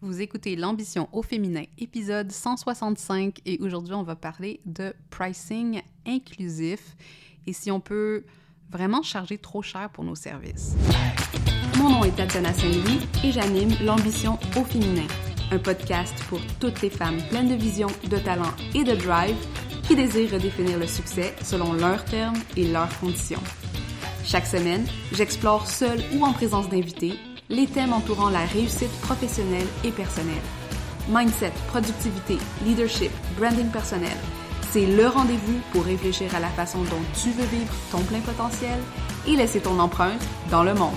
Vous écoutez L'Ambition au féminin, épisode 165, et aujourd'hui, on va parler de pricing inclusif et si on peut vraiment charger trop cher pour nos services. Mon nom est Tatiana Saint-Louis et j'anime L'Ambition au féminin, un podcast pour toutes les femmes pleines de vision, de talent et de drive qui désirent redéfinir le succès selon leurs termes et leurs conditions. Chaque semaine, j'explore seule ou en présence d'invités les thèmes entourant la réussite professionnelle et personnelle. Mindset, productivité, leadership, branding personnel, c'est le rendez-vous pour réfléchir à la façon dont tu veux vivre ton plein potentiel et laisser ton empreinte dans le monde.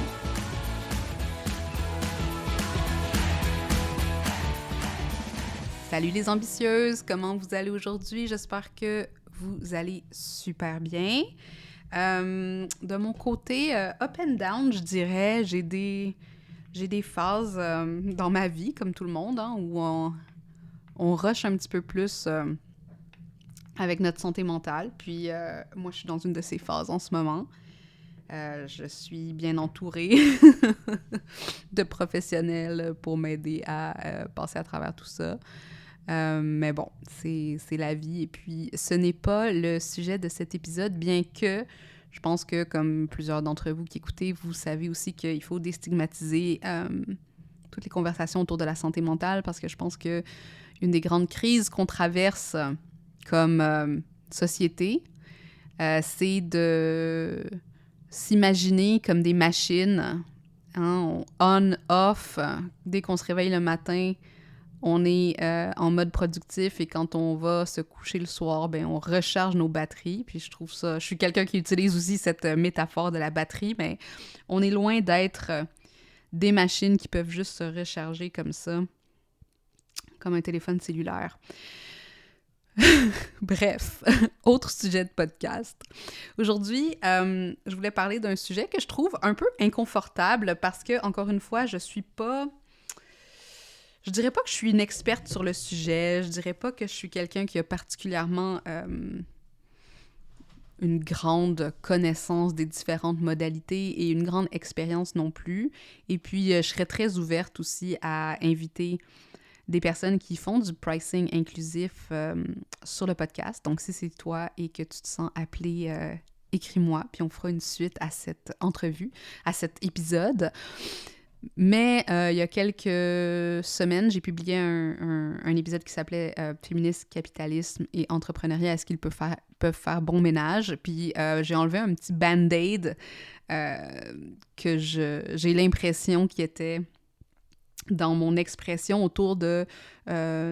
Salut les ambitieuses, comment vous allez aujourd'hui? J'espère que vous allez super bien. De mon côté, up and down, je dirais, j'ai des phases dans ma vie, comme tout le monde, hein, où on rush un petit peu plus avec notre santé mentale. Puis moi, je suis dans une de ces phases en ce moment. Je suis bien entourée de professionnels pour m'aider à passer à travers tout ça. Mais bon, c'est la vie. Et puis, ce n'est pas le sujet de cet épisode, bien que je pense que, comme plusieurs d'entre vous qui écoutez, vous savez aussi qu'il faut déstigmatiser toutes les conversations autour de la santé mentale, parce que je pense que une des grandes crises qu'on traverse comme société, c'est de s'imaginer comme des machines, hein, on-off, dès qu'on se réveille le matin, on est en mode productif et quand on va se coucher le soir, ben on recharge nos batteries. Puis je trouve ça... Je suis quelqu'un qui utilise aussi cette métaphore de la batterie, mais on est loin d'être des machines qui peuvent juste se recharger comme ça, comme un téléphone cellulaire. Bref, autre sujet de podcast. Aujourd'hui, je voulais parler d'un sujet que je trouve un peu inconfortable parce que, encore une fois, je dirais pas que je suis une experte sur le sujet, je dirais pas que je suis quelqu'un qui a particulièrement une grande connaissance des différentes modalités et une grande expérience non plus. Et puis, je serais très ouverte aussi à inviter des personnes qui font du pricing inclusif sur le podcast. Donc, si c'est toi et que tu te sens appelé, écris-moi, puis on fera une suite à cette entrevue, à cet épisode. Mais il y a quelques semaines, j'ai publié un épisode qui s'appelait Féminisme, capitalisme et entrepreneuriat, est-ce qu'ils peuvent faire bon ménage? Puis j'ai enlevé un petit band-aid que j'ai l'impression qui était dans mon expression autour de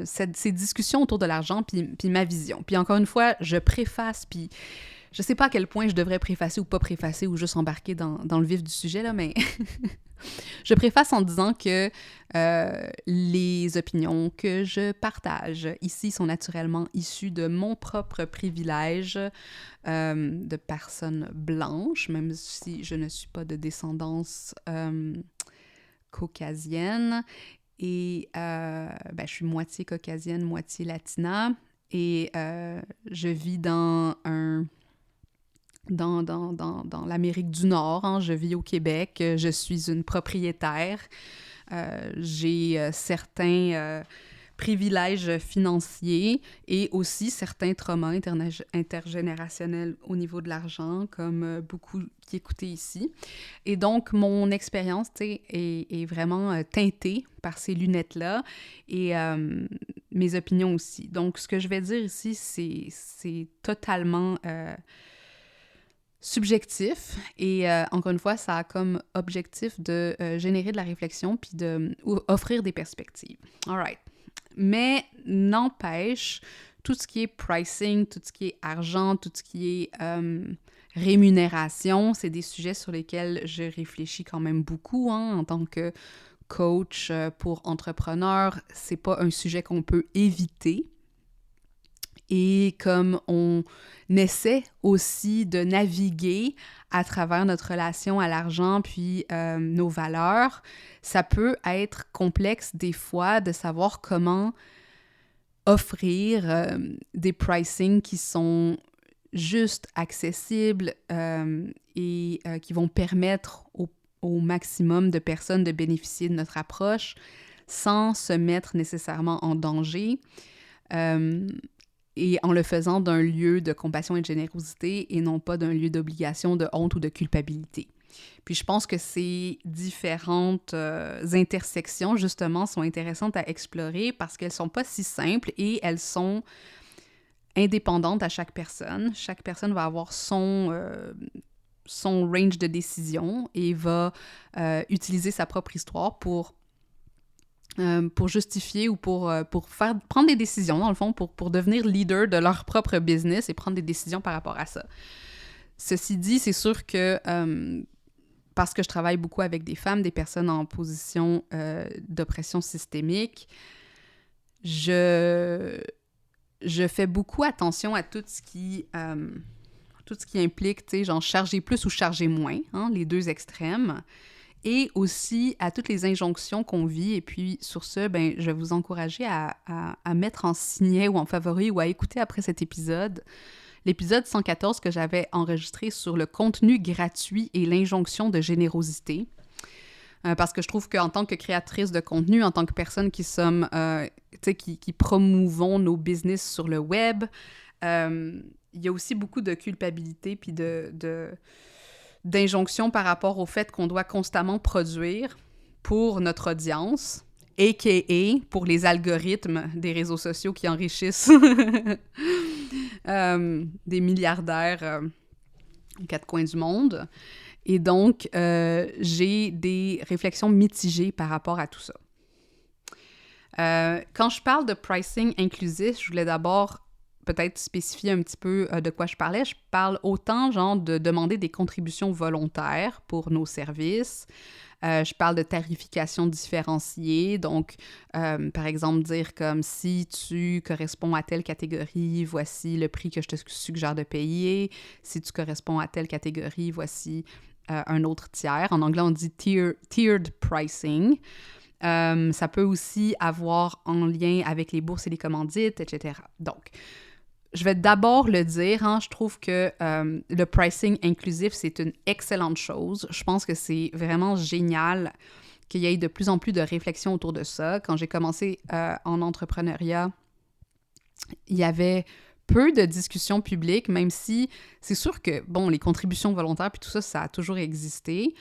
ces discussions autour de l'argent puis ma vision. Puis encore une fois, je préface, puis je sais pas à quel point je devrais préfacer ou pas préfacer ou juste embarquer dans le vif du sujet, là, mais je préface en disant que les opinions que je partage ici sont naturellement issues de mon propre privilège de personne blanche, même si je ne suis pas de descendance caucasienne. Et je suis moitié caucasienne, moitié latina. Et je vis dans l'Amérique du Nord, hein. Je vis au Québec, je suis une propriétaire, j'ai certains privilèges financiers et aussi certains traumas intergénérationnels au niveau de l'argent, comme beaucoup qui écoutaient ici. Et donc, mon expérience, tu sais, est vraiment teintée par ces lunettes-là et mes opinions aussi. Donc, ce que je vais dire ici, c'est totalement subjectif et encore une fois, ça a comme objectif de générer de la réflexion puis offrir des perspectives. All right. Mais n'empêche, tout ce qui est pricing, tout ce qui est argent, tout ce qui est rémunération, c'est des sujets sur lesquels je réfléchis quand même beaucoup, hein, en tant que coach pour entrepreneurs. C'est pas un sujet qu'on peut éviter. Et comme on essaie aussi de naviguer à travers notre relation à l'argent puis nos valeurs, ça peut être complexe des fois de savoir comment offrir des pricing qui sont juste accessibles et qui vont permettre au maximum de personnes de bénéficier de notre approche sans se mettre nécessairement en danger et en le faisant d'un lieu de compassion et de générosité et non pas d'un lieu d'obligation, de honte ou de culpabilité. Puis je pense que ces différentes intersections, justement, sont intéressantes à explorer parce qu'elles sont pas si simples et elles sont indépendantes à chaque personne. Chaque personne va avoir son range de décision et va utiliser sa propre histoire pour justifier ou pour prendre des décisions, dans le fond, pour devenir leader de leur propre business et prendre des décisions par rapport à ça. Ceci dit, c'est sûr que parce que je travaille beaucoup avec des femmes, des personnes en position d'oppression systémique, je fais beaucoup attention à tout ce qui implique, tu sais, genre charger plus ou charger moins, hein, les deux extrêmes, et aussi à toutes les injonctions qu'on vit. Et puis, sur ce, ben, je vais vous encourager à mettre en signet ou en favori ou à écouter après cet épisode l'épisode 114 que j'avais enregistré sur le contenu gratuit et l'injonction de générosité. Parce que je trouve qu'en tant que créatrice de contenu, en tant que personne qui sommes, qui promouvons nos business sur le web, il y a aussi beaucoup de culpabilité puis d'injonction par rapport au fait qu'on doit constamment produire pour notre audience, a.k.a. pour les algorithmes des réseaux sociaux qui enrichissent des milliardaires aux quatre coins du monde. Et donc, j'ai des réflexions mitigées par rapport à tout ça. Quand je parle de pricing inclusif, je voulais d'abord peut-être spécifier un petit peu de quoi je parlais. Je parle autant, genre, de demander des contributions volontaires pour nos services. Je parle de tarification différenciée, donc, par exemple, dire comme si tu corresponds à telle catégorie, voici le prix que je te suggère de payer. Si tu corresponds à telle catégorie, voici un autre tiers. En anglais, on dit tiered pricing. Ça peut aussi avoir en lien avec les bourses et les commandites, etc. Donc, je vais d'abord le dire, hein, je trouve que le pricing inclusif, c'est une excellente chose. Je pense que c'est vraiment génial qu'il y ait de plus en plus de réflexions autour de ça. Quand j'ai commencé en entrepreneuriat, il y avait peu de discussions publiques, même si c'est sûr que, bon, les contributions volontaires puis tout ça, ça a toujours existé.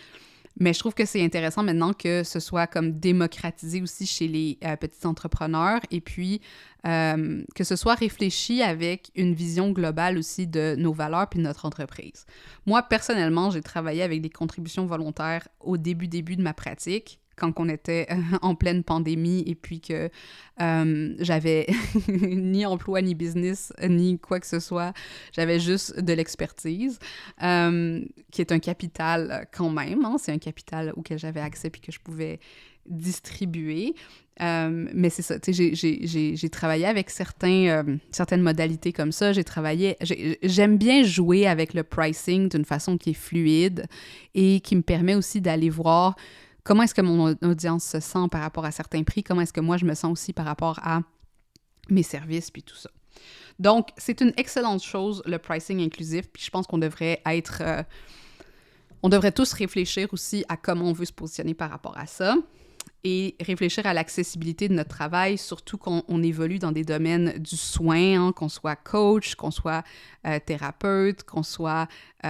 Mais je trouve que c'est intéressant maintenant que ce soit comme démocratisé aussi chez les petits entrepreneurs et puis que ce soit réfléchi avec une vision globale aussi de nos valeurs puis de notre entreprise. Moi, personnellement, j'ai travaillé avec des contributions volontaires au début de ma pratique, quand on était en pleine pandémie et puis que j'avais ni emploi, ni business, ni quoi que ce soit. J'avais juste de l'expertise, qui est un capital quand même. Hein, c'est un capital auquel j'avais accès puis que je pouvais distribuer. Mais c'est ça, tu sais, j'ai travaillé avec certaines modalités comme ça. J'aime bien jouer avec le pricing d'une façon qui est fluide et qui me permet aussi d'aller voir comment est-ce que mon audience se sent par rapport à certains prix? Comment est-ce que moi, je me sens aussi par rapport à mes services puis tout ça? Donc, c'est une excellente chose, le pricing inclusif, puis je pense qu'on devrait on devrait tous réfléchir aussi à comment on veut se positionner par rapport à ça et réfléchir à l'accessibilité de notre travail, surtout quand on évolue dans des domaines du soin, hein, qu'on soit coach, qu'on soit thérapeute, qu'on soit, tu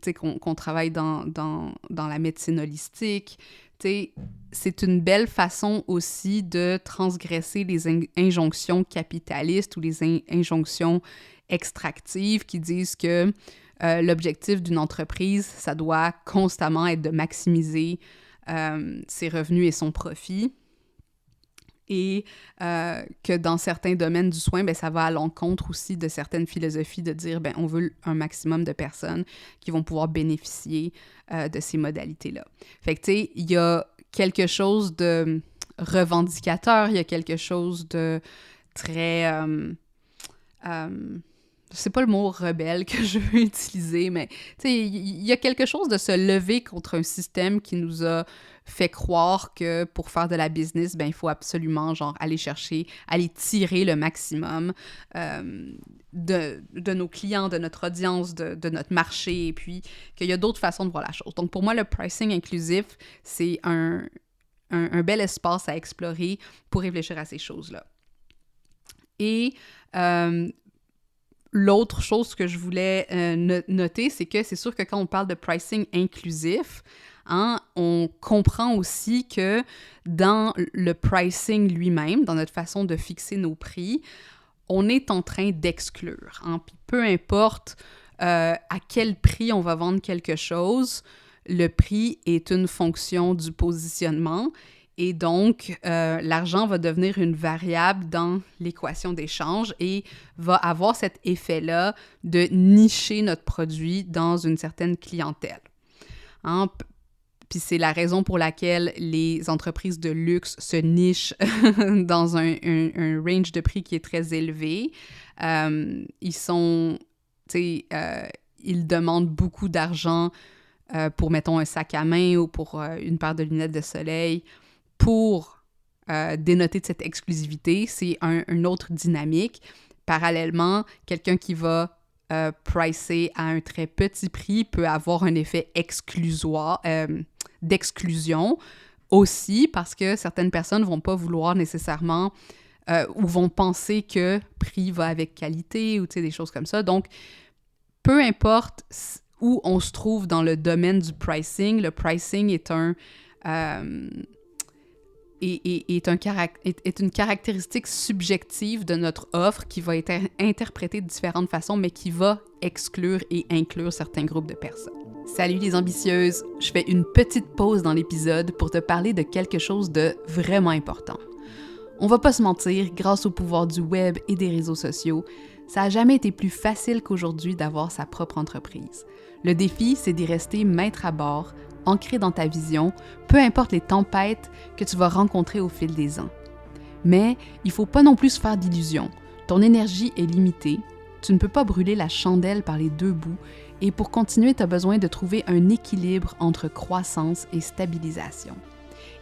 sais, qu'on travaille dans la médecine holistique. Tu sais, c'est une belle façon aussi de transgresser les injonctions capitalistes ou les injonctions extractives qui disent que l'objectif d'une entreprise, ça doit constamment être de maximiser ses revenus et son profit, et que dans certains domaines du soin, ben, ça va à l'encontre aussi de certaines philosophies de dire, ben, on veut un maximum de personnes qui vont pouvoir bénéficier de ces modalités-là. Fait que, tu sais, il y a quelque chose de revendicateur, il y a quelque chose de très... c'est pas le mot rebelle que je veux utiliser, mais tu sais, il y a quelque chose de se lever contre un système qui nous a fait croire que pour faire de la business, ben il faut absolument genre aller tirer le maximum de nos clients, de notre audience, de notre marché, et puis qu'il y a d'autres façons de voir la chose. Donc pour moi, le pricing inclusif, c'est un un bel espace à explorer pour réfléchir à ces choses-là. Et l'autre chose que je voulais noter, c'est que c'est sûr que quand on parle de pricing inclusif, on comprend aussi que dans le pricing lui-même, dans notre façon de fixer nos prix, on est en train d'exclure. Puis peu importe à quel prix on va vendre quelque chose, le prix est une fonction du positionnement et donc l'argent va devenir une variable dans l'équation d'échange et va avoir cet effet-là de nicher notre produit dans une certaine clientèle. Puis c'est la raison pour laquelle les entreprises de luxe se nichent dans un range de prix qui est très élevé. Ils demandent beaucoup d'argent pour, mettons, un sac à main ou pour une paire de lunettes de soleil pour dénoter de cette exclusivité. C'est une autre dynamique. Parallèlement, quelqu'un qui va pricer à un très petit prix peut avoir un effet d'exclusion aussi parce que certaines personnes ne vont pas vouloir nécessairement ou vont penser que prix va avec qualité ou des choses comme ça. Donc, peu importe où on se trouve dans le domaine du pricing, le pricing est une caractéristique subjective de notre offre qui va être interprétée de différentes façons, mais qui va exclure et inclure certains groupes de personnes. Salut les ambitieuses! Je fais une petite pause dans l'épisode pour te parler de quelque chose de vraiment important. On va pas se mentir, grâce au pouvoir du web et des réseaux sociaux, ça n'a jamais été plus facile qu'aujourd'hui d'avoir sa propre entreprise. Le défi, c'est d'y rester maître à bord, ancré dans ta vision, peu importe les tempêtes que tu vas rencontrer au fil des ans. Mais il ne faut pas non plus se faire d'illusions. Ton énergie est limitée, tu ne peux pas brûler la chandelle par les deux bouts, et pour continuer, tu as besoin de trouver un équilibre entre croissance et stabilisation.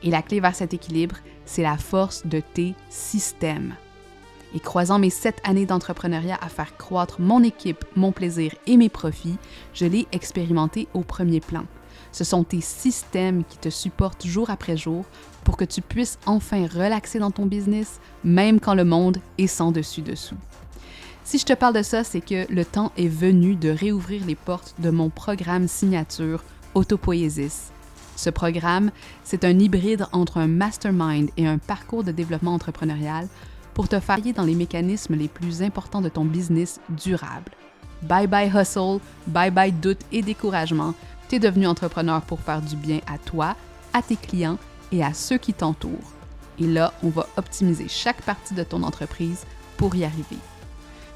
Et la clé vers cet équilibre, c'est la force de tes systèmes. Et croisant mes 7 années d'entrepreneuriat à faire croître mon équipe, mon plaisir et mes profits, je l'ai expérimenté au premier plan. Ce sont tes systèmes qui te supportent jour après jour pour que tu puisses enfin relaxer dans ton business, même quand le monde est sans dessus-dessous. Si je te parle de ça, c'est que le temps est venu de réouvrir les portes de mon programme signature Autopoiesis. Ce programme, c'est un hybride entre un mastermind et un parcours de développement entrepreneurial pour te faire guider dans les mécanismes les plus importants de ton business durable. Bye bye hustle, bye bye doute et découragement. Tu es devenu entrepreneur pour faire du bien à toi, à tes clients et à ceux qui t'entourent. Et là, on va optimiser chaque partie de ton entreprise pour y arriver.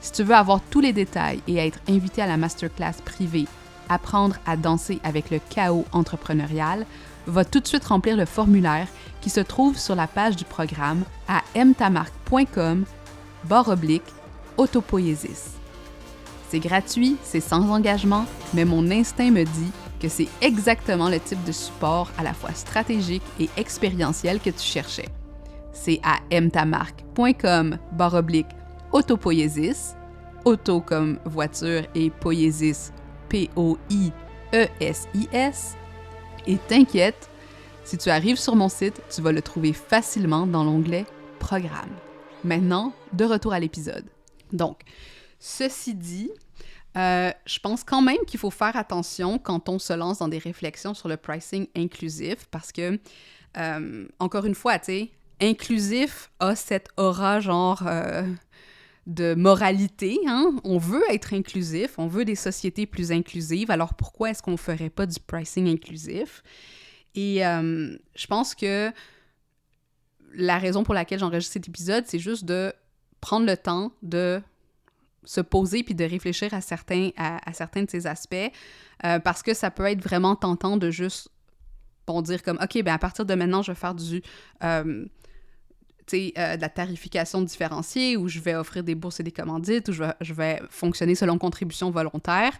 Si tu veux avoir tous les détails et être invité à la masterclass privée « Apprendre à danser avec le chaos entrepreneurial », va tout de suite remplir le formulaire qui se trouve sur la page du programme à mtamarque.com/autopoiesis. C'est gratuit, c'est sans engagement, mais mon instinct me dit que c'est exactement le type de support à la fois stratégique et expérientiel que tu cherchais. C'est à mtamarque.com/autopoiesis, auto comme voiture et poiesis, P-O-I-E-S-I-S. Et t'inquiète, si tu arrives sur mon site, tu vas le trouver facilement dans l'onglet « Programme ». Maintenant, de retour à l'épisode. Donc, ceci dit, je pense quand même qu'il faut faire attention quand on se lance dans des réflexions sur le pricing inclusif parce que, encore une fois, tu sais, inclusif a cette aura genre de moralité, hein? On veut être inclusif, on veut des sociétés plus inclusives, alors pourquoi est-ce qu'on ne ferait pas du pricing inclusif? Et je pense que la raison pour laquelle j'enregistre cet épisode, c'est juste de prendre le temps de se poser puis de réfléchir à certains de ces aspects parce que ça peut être vraiment tentant de juste dire comme « OK, ben à partir de maintenant, je vais faire de la tarification différenciée où je vais offrir des bourses et des commandites où je vais fonctionner selon contribution volontaire. »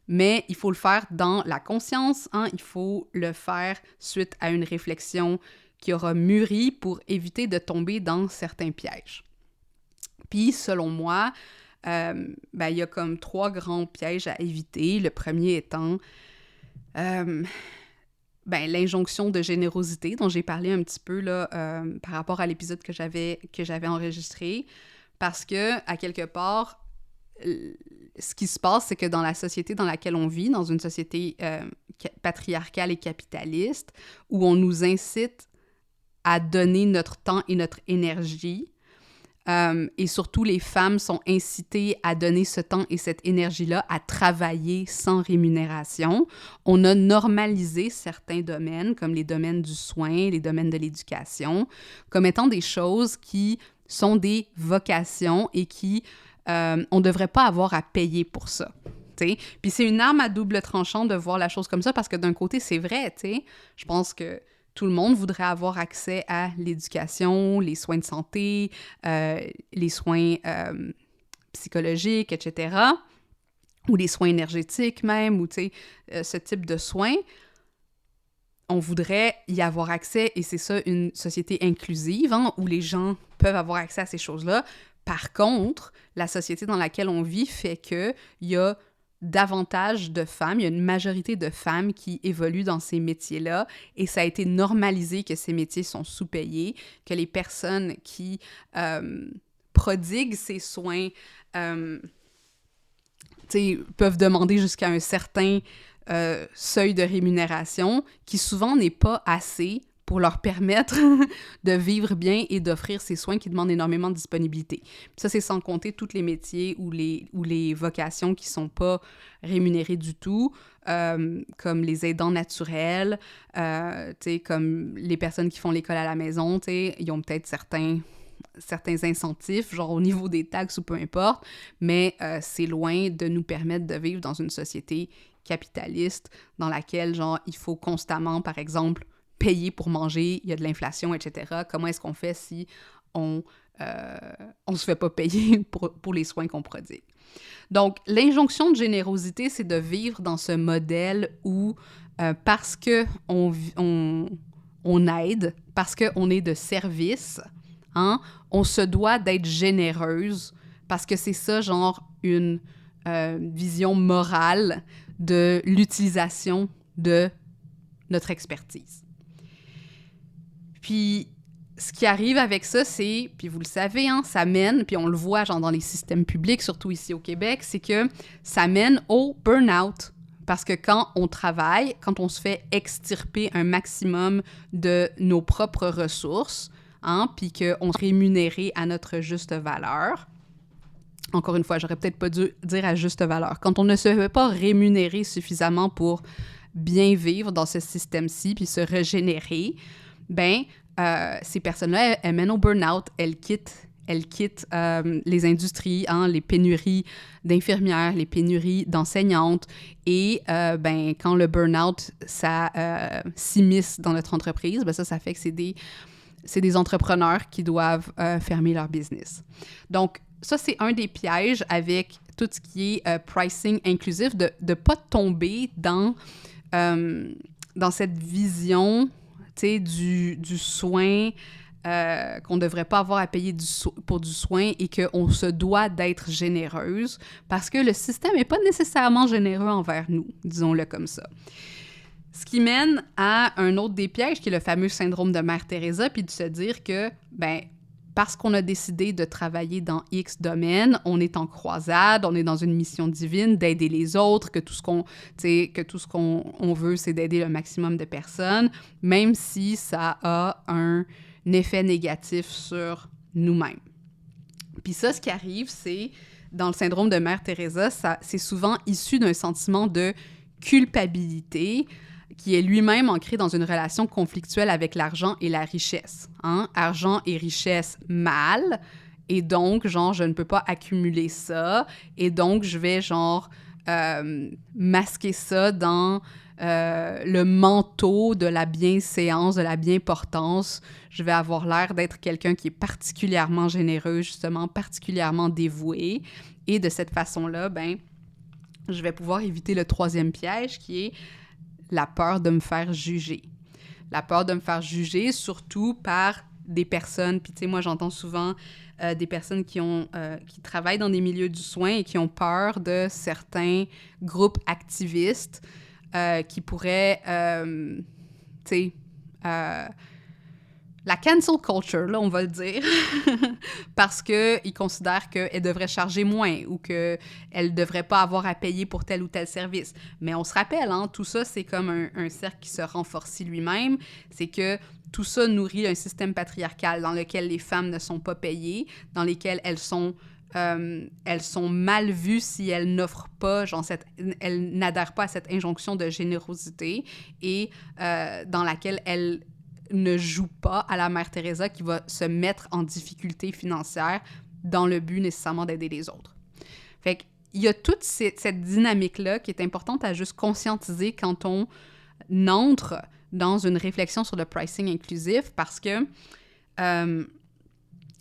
Mais il faut le faire dans la conscience, hein? Il faut le faire suite à une réflexion qui aura mûri pour éviter de tomber dans certains pièges. Puis, selon moi, il y a comme 3 grands pièges à éviter. Le premier étant l'injonction de générosité dont j'ai parlé un petit peu là, par rapport à l'épisode que j'avais enregistré, parce que, à quelque part, ce qui se passe, c'est que dans la société dans laquelle on vit, dans une société patriarcale et capitaliste, où on nous incite à donner notre temps et notre énergie, et surtout les femmes sont incitées à donner ce temps et cette énergie-là à travailler sans rémunération. On a normalisé certains domaines, comme les domaines du soin, les domaines de l'éducation, comme étant des choses qui sont des vocations et qui, on ne devrait pas avoir à payer pour ça. T'sais? Puis c'est une arme à double tranchant de voir la chose comme ça, parce que d'un côté, c'est vrai, t'sais. Je pense que tout le monde voudrait avoir accès à l'éducation, les soins de santé, les soins psychologiques, etc., ou les soins énergétiques même, ou ce type de soins. On voudrait y avoir accès, et c'est ça une société inclusive, hein, où les gens peuvent avoir accès à ces choses-là. Par contre, la société dans laquelle on vit fait qu'il y a davantage de femmes, il y a une majorité de femmes qui évoluent dans ces métiers-là, et ça a été normalisé que ces métiers sont sous-payés, que les personnes qui prodiguent ces soins peuvent demander jusqu'à un certain seuil de rémunération, qui souvent n'est pas assez pour leur permettre de vivre bien et d'offrir ces soins qui demandent énormément de disponibilité. Puis ça, c'est sans compter tous les métiers ou les vocations qui ne sont pas rémunérées du tout, comme les aidants naturels, comme les personnes qui font l'école à la maison, ils ont peut-être certains incentifs, genre au niveau des taxes ou peu importe, mais c'est loin de nous permettre de vivre dans une société capitaliste dans laquelle, genre, il faut constamment, par exemple, payer pour manger, il y a de l'inflation, etc. Comment est-ce qu'on fait si on se fait pas payer pour les soins qu'on prodigue? Donc, l'injonction de générosité, c'est de vivre dans ce modèle où, parce qu'on aide, parce qu'on est de service, hein, on se doit d'être généreuse, parce que c'est ça, genre, une vision morale de l'utilisation de notre expertise. Puis, ce qui arrive avec ça, c'est, puis vous le savez, hein, ça mène, puis on le voit genre dans les systèmes publics, surtout ici au Québec, c'est que ça mène au burn-out. Parce que quand on travaille, quand on se fait extirper un maximum de nos propres ressources, hein, puis qu'on est rémunéré à notre juste valeur, encore une fois, j'aurais peut-être pas dû dire à juste valeur, quand on ne se fait pas rémunérer suffisamment pour bien vivre dans ce système-ci, puis se régénérer, ben, ces personnes-là, elles mènent au burn-out, elles quittent les industries, hein, les pénuries d'infirmières, les pénuries d'enseignantes, et ben, quand le burn-out, ça s'immisce dans notre entreprise, ben ça fait que c'est des entrepreneurs qui doivent fermer leur business. Donc, ça, c'est un des pièges avec tout ce qui est pricing inclusif, de ne pas tomber dans cette vision, du soin, qu'on ne devrait pas avoir à payer pour du soin et qu'on se doit d'être généreuse, parce que le système n'est pas nécessairement généreux envers nous, disons-le comme ça. Ce qui mène à un autre des pièges, qui est le fameux syndrome de Mère Teresa, puis de se dire que, ben, parce qu'on a décidé de travailler dans X domaine, on est en croisade, on est dans une mission divine d'aider les autres, que tout ce qu'on veut, c'est d'aider le maximum de personnes, même si ça a un effet négatif sur nous-mêmes. Puis ça, ce qui arrive, c'est, dans le syndrome de Mère Teresa, c'est souvent issu d'un sentiment de culpabilité, qui est lui-même ancré dans une relation conflictuelle avec l'argent et la richesse. Hein? Argent et richesse mal, et donc, genre, je ne peux pas accumuler ça, et donc, je vais, genre, masquer ça dans le manteau de la bienséance, de la bienportance. Je vais avoir l'air d'être quelqu'un qui est particulièrement généreux, justement, particulièrement dévoué, et de cette façon-là, ben, je vais pouvoir éviter le troisième piège, qui est la peur de me faire juger. La peur de me faire juger, surtout par des personnes, puis tu sais, moi, j'entends souvent des personnes qui travaillent dans des milieux du soin et qui ont peur de certains groupes activistes qui pourraient tu sais, la cancel culture, là, on va le dire, parce qu'ils considèrent qu'elle devrait charger moins ou qu'elle ne devrait pas avoir à payer pour tel ou tel service. Mais on se rappelle, hein, tout ça, c'est comme un cercle qui se renforce lui-même. C'est que tout ça nourrit un système patriarcal dans lequel les femmes ne sont pas payées, dans lequel elles sont mal vues si elles n'offrent pas, elles n'adhèrent pas à cette injonction de générosité et dans laquelle elles ne jouent pas à la Mère Teresa qui va se mettre en difficulté financière dans le but nécessairement d'aider les autres. Fait qu'il y a toute cette dynamique-là qui est importante à juste conscientiser quand on entre dans une réflexion sur le pricing inclusif parce que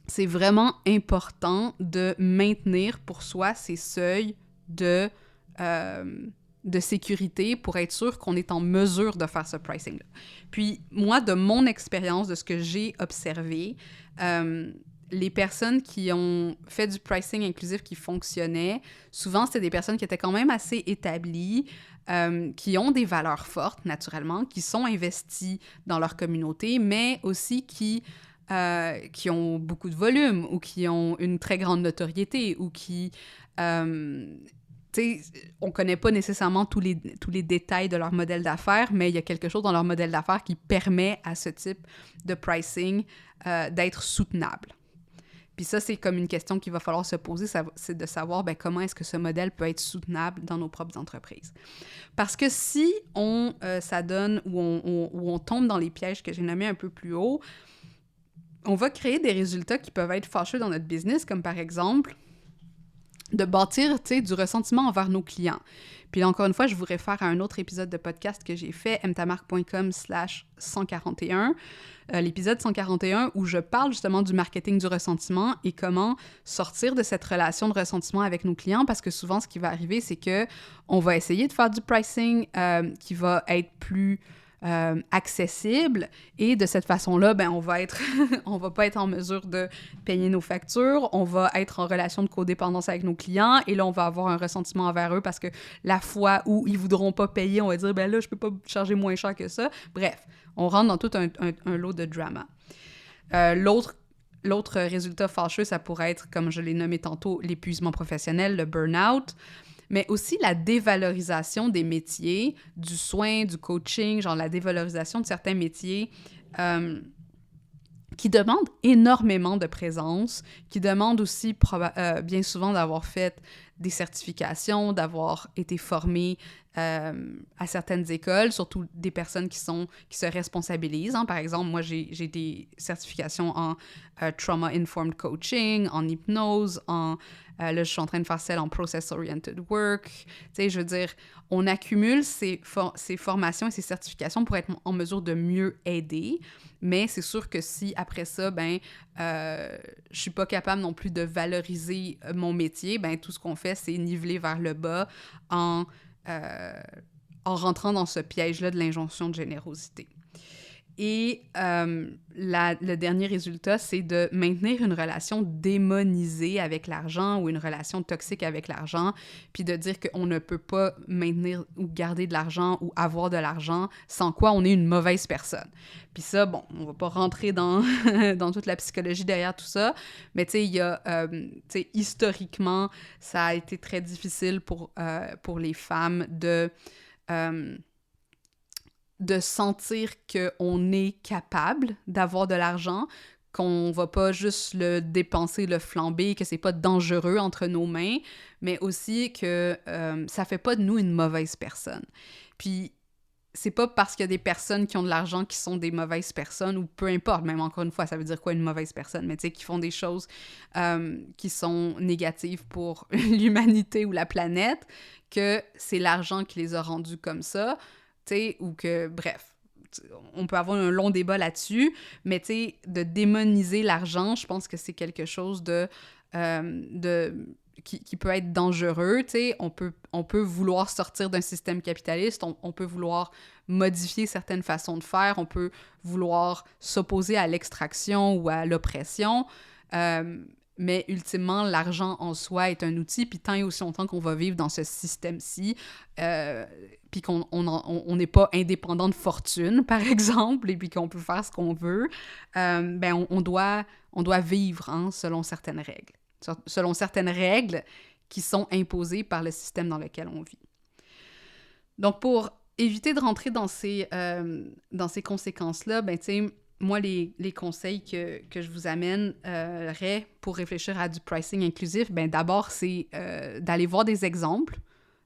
c'est vraiment important de maintenir pour soi ces seuils de sécurité pour être sûr qu'on est en mesure de faire ce pricing-là. Puis moi, de mon expérience, de ce que j'ai observé, les personnes qui ont fait du pricing inclusif qui fonctionnait, souvent, c'était des personnes qui étaient quand même assez établies, qui ont des valeurs fortes, naturellement, qui sont investies dans leur communauté, mais aussi qui ont beaucoup de volume ou qui ont une très grande notoriété ou qui... on ne connaît pas nécessairement tous les détails de leur modèle d'affaires, mais il y a quelque chose dans leur modèle d'affaires qui permet à ce type de pricing d'être soutenable. Puis ça, c'est comme une question qu'il va falloir se poser, c'est de savoir comment est-ce que ce modèle peut être soutenable dans nos propres entreprises. Parce que si on s'adonne ou on tombe dans les pièges que j'ai nommés un peu plus haut, on va créer des résultats qui peuvent être fâcheux dans notre business, comme par exemple de bâtir, du ressentiment envers nos clients. Puis là, encore une fois, je vous réfère à un autre épisode de podcast que j'ai fait, mtamarque.com/141, l'épisode 141, où je parle justement du marketing du ressentiment et comment sortir de cette relation de ressentiment avec nos clients, parce que souvent, ce qui va arriver, c'est que on va essayer de faire du pricing qui va être plus accessible et de cette façon-là, on va pas être en mesure de payer nos factures, on va être en relation de codépendance avec nos clients et là, on va avoir un ressentiment envers eux parce que la fois où ils voudront pas payer, on va dire, là, je peux pas charger moins cher que ça. Bref, on rentre dans tout un lot de drama. L'autre résultat fâcheux, ça pourrait être, comme je l'ai nommé tantôt, l'épuisement professionnel, le burn-out, mais aussi la dévalorisation des métiers, du soin, du coaching, genre la dévalorisation de certains métiers qui demandent énormément de présence, qui demandent aussi bien souvent d'avoir fait des certifications, d'avoir été formé à certaines écoles, surtout des personnes qui se responsabilisent. Hein. Par exemple, moi, j'ai des certifications en trauma-informed coaching, en hypnose, là, je suis en train de faire celle en process-oriented work. Tu sais, je veux dire, on accumule ces formations et ces certifications pour être en mesure de mieux aider, mais c'est sûr que si, après ça, je suis pas capable non plus de valoriser mon métier, tout ce qu'on fait, c'est niveler vers le bas en rentrant dans ce piège-là de l'injonction de générosité. Et le dernier résultat, c'est de maintenir une relation démonisée avec l'argent ou une relation toxique avec l'argent, puis de dire qu'on ne peut pas maintenir ou garder de l'argent ou avoir de l'argent, sans quoi on est une mauvaise personne. Puis ça, on va pas rentrer dans toute la psychologie derrière tout ça, mais tu sais, il y a, historiquement, ça a été très difficile pour les femmes de sentir qu'on est capable d'avoir de l'argent, qu'on va pas juste le dépenser, le flamber, que c'est pas dangereux entre nos mains, mais aussi que ça fait pas de nous une mauvaise personne. Puis c'est pas parce qu'il y a des personnes qui ont de l'argent qui sont des mauvaises personnes, ou peu importe, même encore une fois, ça veut dire quoi une mauvaise personne, mais tu sais, qui font des choses qui sont négatives pour l'humanité ou la planète, que c'est l'argent qui les a rendus comme ça, tu sais, ou que, bref, on peut avoir un long débat là-dessus, mais tu sais, de démoniser l'argent, je pense que c'est quelque chose qui peut être dangereux, tu sais. On peut vouloir sortir d'un système capitaliste, on peut vouloir modifier certaines façons de faire, on peut vouloir s'opposer à l'extraction ou à l'oppression, mais ultimement, l'argent en soi est un outil, puis tant et aussi longtemps qu'on va vivre dans ce système-ci, puis qu'on n'est pas indépendant de fortune, par exemple, et puis qu'on peut faire ce qu'on veut, ben on doit vivre selon certaines règles. Selon certaines règles qui sont imposées par le système dans lequel on vit. Donc, pour éviter de rentrer dans ces conséquences-là, ben tu sais, moi, les conseils que je vous amènerais pour réfléchir à du pricing inclusif, ben d'abord, c'est d'aller voir des exemples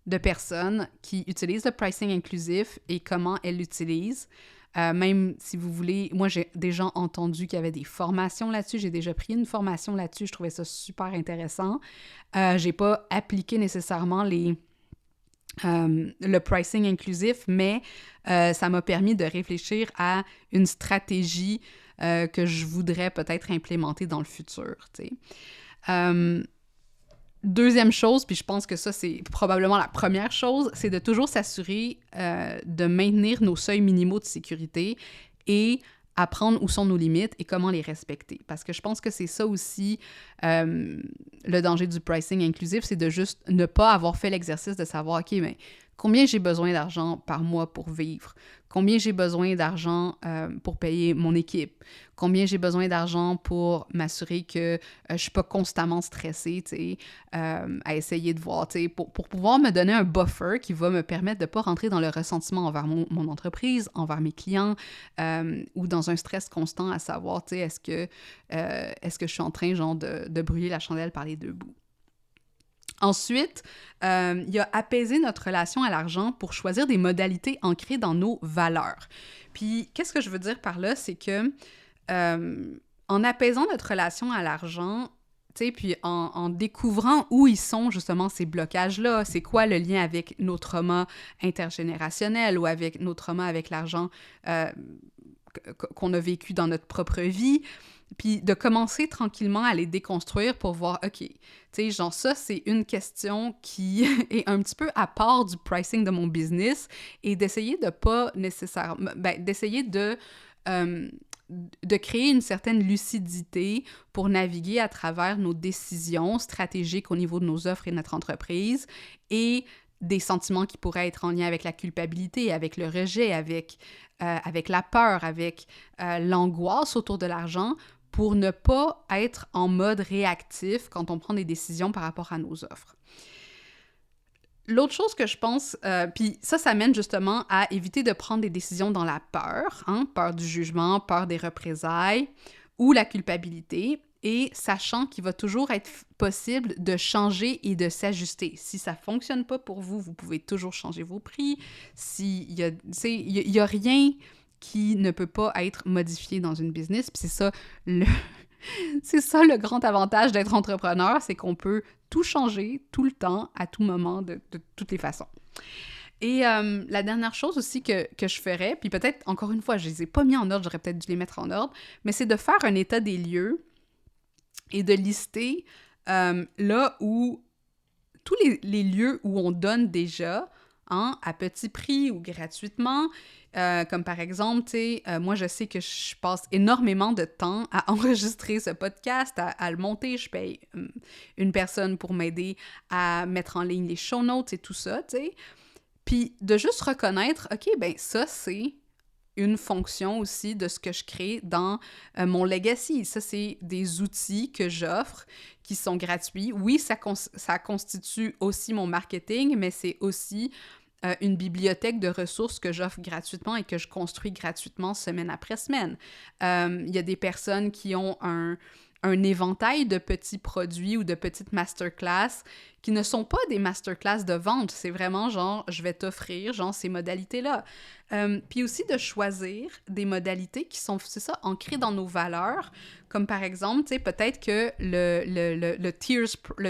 de personnes qui utilisent le pricing inclusif et comment elles l'utilisent. Même si vous voulez, moi, j'ai déjà entendu qu'il y avait des formations là-dessus. J'ai déjà pris une formation là-dessus. Je trouvais ça super intéressant. J'ai pas appliqué nécessairement le pricing inclusif, mais ça m'a permis de réfléchir à une stratégie que je voudrais peut-être implémenter dans le futur, tu sais. Deuxième chose, puis je pense que ça, c'est probablement la première chose, c'est de toujours s'assurer de maintenir nos seuils minimaux de sécurité et apprendre où sont nos limites et comment les respecter. Parce que je pense que c'est ça aussi le danger du pricing inclusif, c'est de juste ne pas avoir fait l'exercice de savoir, OK, mais combien j'ai besoin d'argent par mois pour vivre? Combien j'ai besoin d'argent pour payer mon équipe? Combien j'ai besoin d'argent pour m'assurer que je ne suis pas constamment stressée, tu sais, à essayer de voir, tu sais, pour pouvoir me donner un buffer qui va me permettre de ne pas rentrer dans le ressentiment envers mon entreprise, envers mes clients, ou dans un stress constant à savoir, tu sais, est-ce que je suis en train, genre, de brûler la chandelle par les deux bouts? Ensuite, il y a apaiser notre relation à l'argent pour choisir des modalités ancrées dans nos valeurs. Puis, qu'est-ce que je veux dire par là? C'est que en apaisant notre relation à l'argent, tu sais, puis en découvrant où ils sont justement ces blocages-là, c'est quoi le lien avec nos traumas intergénérationnels ou avec nos traumas avec l'argent qu'on a vécu dans notre propre vie, puis de commencer tranquillement à les déconstruire pour voir, OK, tu sais, genre ça, c'est une question qui est un petit peu à part du pricing de mon business et d'essayer de pas nécessairement, ben, d'essayer de créer une certaine lucidité pour naviguer à travers nos décisions stratégiques au niveau de nos offres et de notre entreprise et des sentiments qui pourraient être en lien avec la culpabilité, avec le rejet, avec la peur, avec l'angoisse autour de l'argent pour ne pas être en mode réactif quand on prend des décisions par rapport à nos offres. L'autre chose que je pense, puis ça mène justement à éviter de prendre des décisions dans la peur, peur du jugement, peur des représailles ou la culpabilité, et sachant qu'il va toujours être possible de changer et de s'ajuster. Si ça ne fonctionne pas pour vous, vous pouvez toujours changer vos prix. Il y a rien qui ne peut pas être modifié dans une business, puis c'est ça le grand avantage d'être entrepreneur, c'est qu'on peut tout changer, tout le temps, à tout moment, de toutes les façons. Et la dernière chose aussi que je ferais, puis peut-être, encore une fois, je les ai pas mis en ordre, j'aurais peut-être dû les mettre en ordre, mais c'est de faire un état des lieux et de lister là où tous les lieux où on donne déjà, à petit prix ou gratuitement, comme par exemple, tu sais, moi je sais que je passe énormément de temps à enregistrer ce podcast, à le monter, je paye une personne pour m'aider à mettre en ligne les show notes et tout ça, tu sais. Puis de juste reconnaître, OK, ben ça c'est une fonction aussi de ce que je crée dans mon legacy. Ça, c'est des outils que j'offre qui sont gratuits. Oui, ça constitue aussi mon marketing, mais c'est aussi une bibliothèque de ressources que j'offre gratuitement et que je construis gratuitement semaine après semaine. Il y a des personnes qui ont un éventail de petits produits ou de petites masterclass qui ne sont pas des masterclass de vente. C'est vraiment genre, je vais t'offrir genre ces modalités-là. Puis aussi de choisir des modalités qui sont, c'est ça, ancrées dans nos valeurs, comme par exemple, tu sais, peut-être que le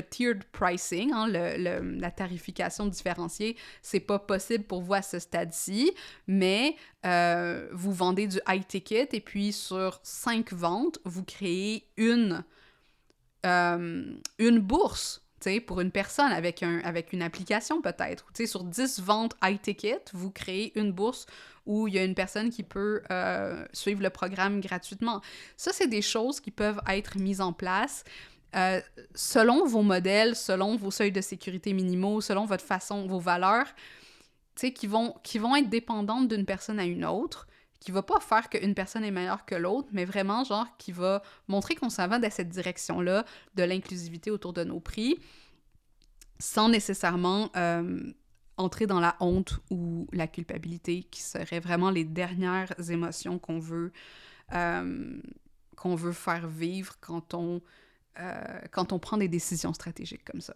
tiered pricing, la tarification différenciée, c'est pas possible pour vous à ce stade-ci, mais vous vendez du high ticket et puis sur 5 ventes, vous créez une bourse, tu sais, pour une personne avec une application peut-être. Tu sais, sur 10 ventes high ticket, vous créez une bourse où il y a une personne qui peut suivre le programme gratuitement. Ça, c'est des choses qui peuvent être mises en place selon vos modèles, selon vos seuils de sécurité minimaux, selon votre façon, vos valeurs, tu sais, qui vont être dépendantes d'une personne à une autre, qui va pas faire qu'une personne est meilleure que l'autre, mais vraiment, genre, qui va montrer qu'on s'en va dans cette direction-là de l'inclusivité autour de nos prix, sans nécessairement entrer dans la honte ou la culpabilité, qui seraient vraiment les dernières émotions qu'on veut faire vivre quand on prend des décisions stratégiques comme ça.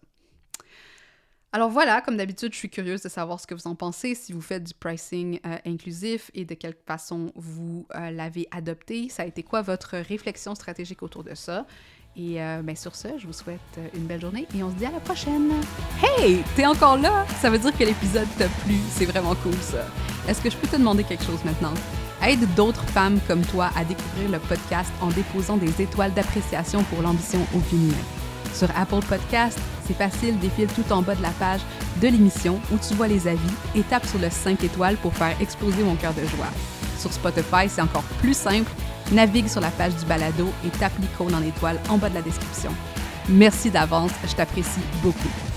Alors voilà, comme d'habitude, je suis curieuse de savoir ce que vous en pensez, si vous faites du pricing inclusif et de quelle façon vous l'avez adopté. Ça a été quoi votre réflexion stratégique autour de ça? Et sur ce, je vous souhaite une belle journée et on se dit à la prochaine! Hey! T'es encore là? Ça veut dire que l'épisode t'a plu. C'est vraiment cool, ça. Est-ce que je peux te demander quelque chose maintenant? Aide d'autres femmes comme toi à découvrir le podcast en déposant des étoiles d'appréciation pour l'ambition au féminin. Sur Apple Podcast, c'est facile, défile tout en bas de la page de l'émission où tu vois les avis et tape sur le 5 étoiles pour faire exploser mon cœur de joie. Sur Spotify, c'est encore plus simple. Navigue sur la page du balado et tape l'icône en étoile en bas de la description. Merci d'avance, je t'apprécie beaucoup.